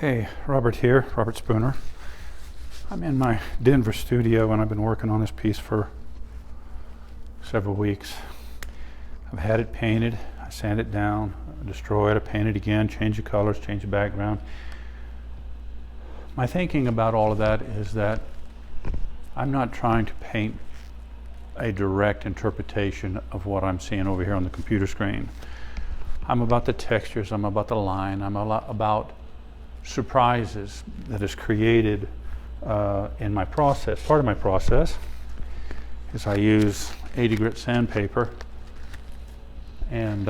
Hey, Robert here, Robert Spooner. I'm in my Denver studio and I've been working on this piece for several weeks. I've had it painted, I sand it down, destroy it, I paint it again, change the colors, change the background. My thinking about all of that is that I'm not trying to paint a direct interpretation of what I'm seeing over here on the computer screen. I'm about the textures, I'm about the line, I'm about surprises that is created in my process. Part of my process is I use 80 grit sandpaper, and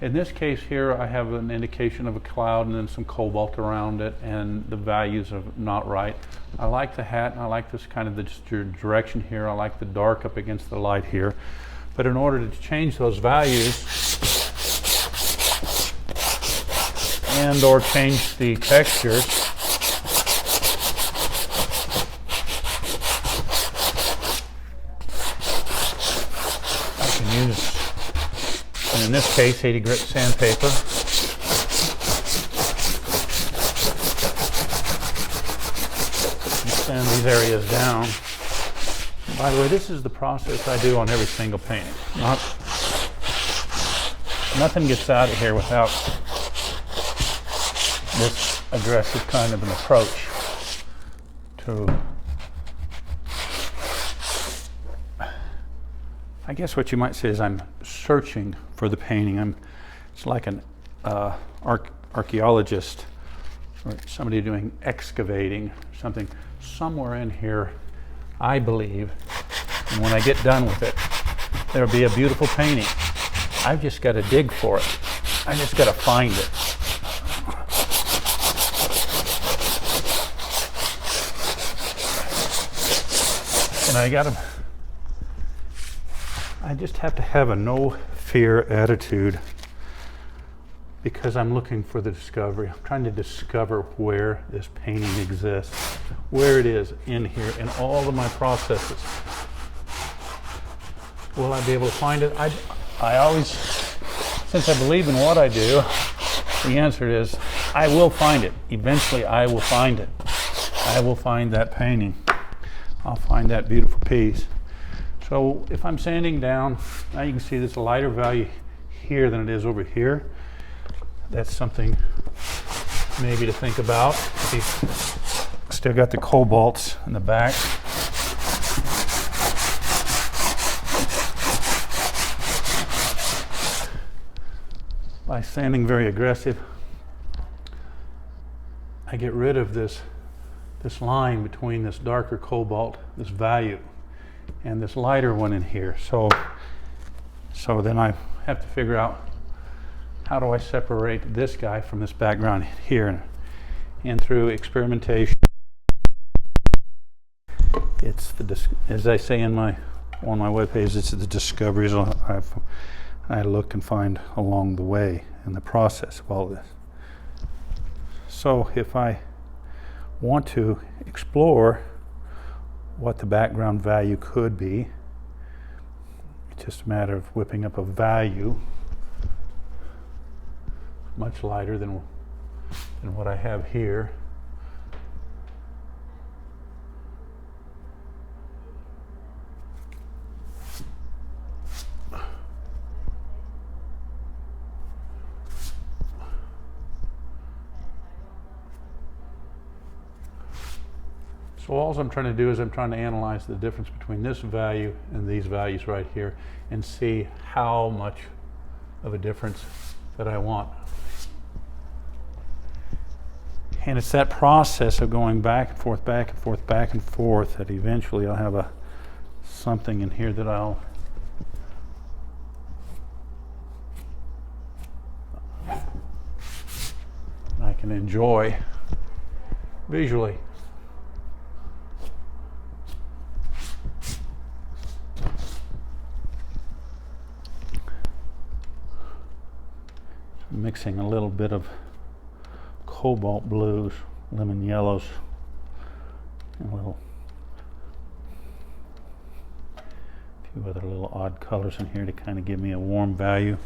in this case here I have an indication of a cloud and then some cobalt around it, and the values are not right. I like the hat and I like this kind of the direction here. I like the dark up against the light here, but in order to change those values and or change the textures, I can use, and in this case, 80 grit sandpaper. And sand these areas down. By the way, this is the process I do on every single painting. Nothing gets out of here without this aggressive kind of an approach to, I guess what you might say is I'm searching for the painting. It's like an archaeologist or somebody doing excavating something somewhere in here, I believe, and when I get done with it, there'll be a beautiful painting. I've just got to dig for it. I just got to find it. And I just have to have a no fear attitude, because I'm looking for the discovery. I'm trying to discover where this painting exists, where it is in here, in all of my processes. Will I be able to find it? I always, since I believe in what I do, the answer is I will find it. Eventually I will find it. I will find that painting. I'll find that beautiful piece. So if I'm sanding down, now you can see there's a lighter value here than it is over here. That's something maybe to think about. See, still got the cobalts in the back. By sanding very aggressive, I get rid of this line between this darker cobalt, this value, and this lighter one in here. So then I have to figure out, how do I separate this guy from this background here? And through experimentation, it's as I say on my webpage, it's the discoveries I look and find along the way in the process of all this. So if I want to explore what the background value could be, it's just a matter of whipping up a value much lighter than what I have here. So all I'm trying to do is I'm trying to analyze the difference between this value and these values right here and see how much of a difference that I want. And it's that process of going back and forth, back and forth, back and forth, that eventually I'll have something in here that I can enjoy visually. Mixing a little bit of cobalt blues, lemon yellows, and a few other little odd colors in here to kind of give me a warm value.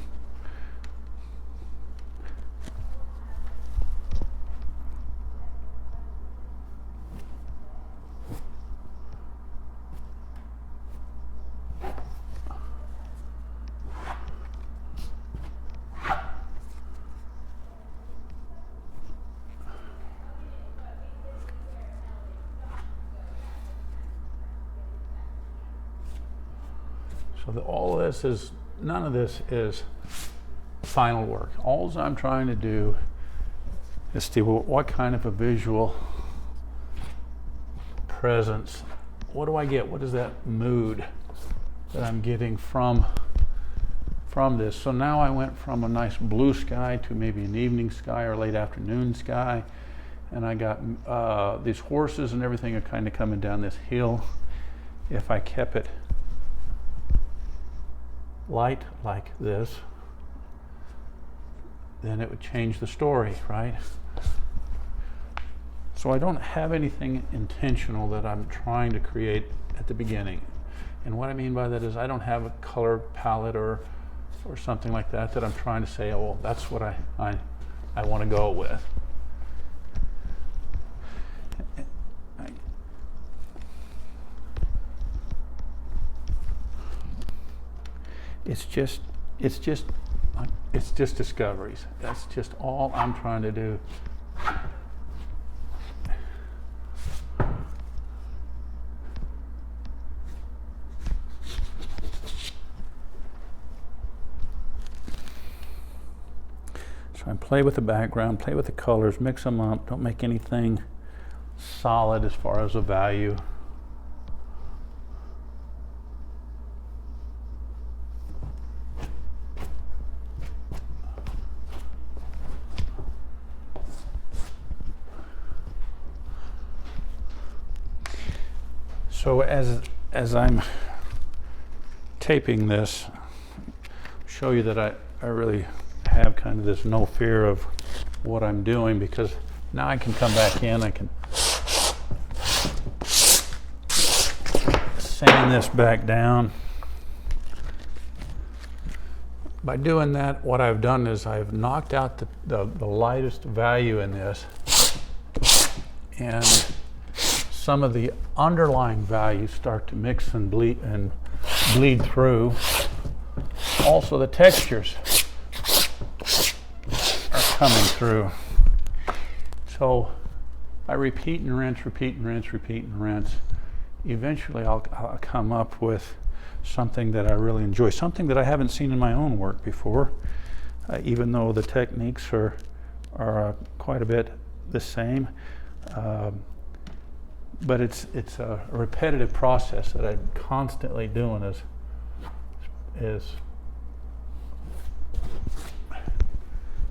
So all of this is, none of this is final work. All I'm trying to do is see what kind of a visual presence, what do I get? What is that mood that I'm getting from this? So now I went from a nice blue sky to maybe an evening sky or late afternoon sky, and I got these horses and everything are kind of coming down this hill. If I kept it light like this, then it would change the story, right? So I don't have anything intentional that I'm trying to create at the beginning. And what I mean by that is I don't have a color palette or something like that I'm trying to say, oh, well, that's what I want to go with. It's just discoveries. That's just all I'm trying to do. So I play with the background, play with the colors, mix them up, don't make anything solid as far as a value. So as I'm taping this, show you that I really have kind of this no fear of what I'm doing, because now I can come back in, I can sand this back down. By doing that, what I've done is I've knocked out the lightest value in this, and some of the underlying values start to mix and bleed through. Also, the textures are coming through. So I repeat and rinse, repeat and rinse, repeat and rinse. Eventually I'll come up with something that I really enjoy, something that I haven't seen in my own work before, even though the techniques are quite a bit the same. But it's a repetitive process that I'm constantly doing is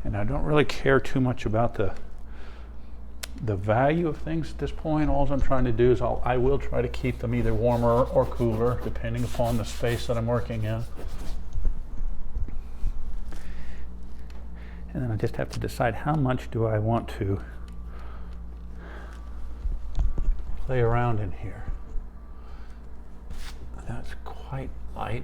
and I don't really care too much about the value of things at this point. All I'm trying to do is I will try to keep them either warmer or cooler depending upon the space that I'm working in. And then I just have to decide how much do I want to play around in here. That's quite light.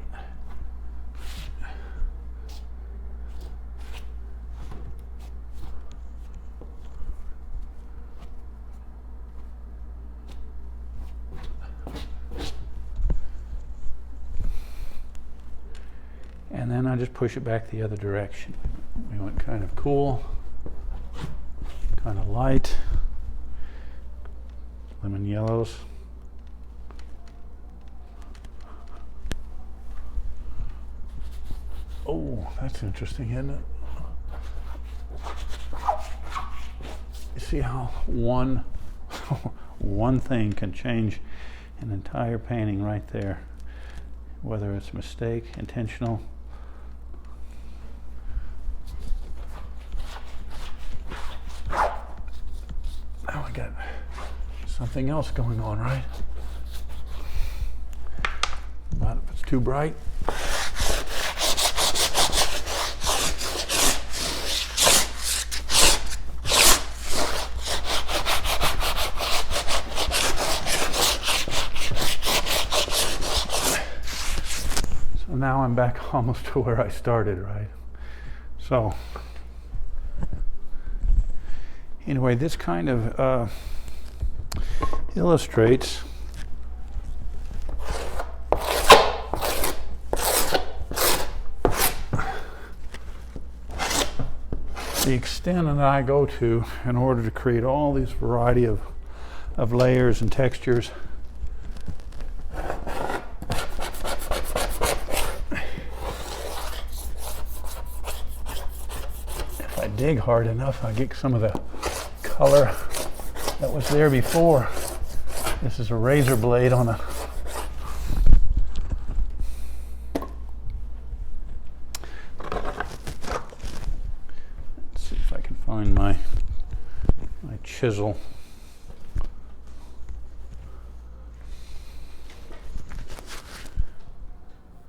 And then I just push it back the other direction. We went kind of cool, kind of light. Lemon yellows. Oh, that's interesting, isn't it? You see how one thing can change an entire painting right there, whether it's a mistake, intentional. Now I got something else going on, right? But if it's too bright, so now I'm back almost to where I started, right? So anyway, this kind of illustrates the extent that I go to in order to create all these variety of layers and textures. dig hard enough, I get some of the color that was there before. This is a razor blade on a let's see if I can find my chisel.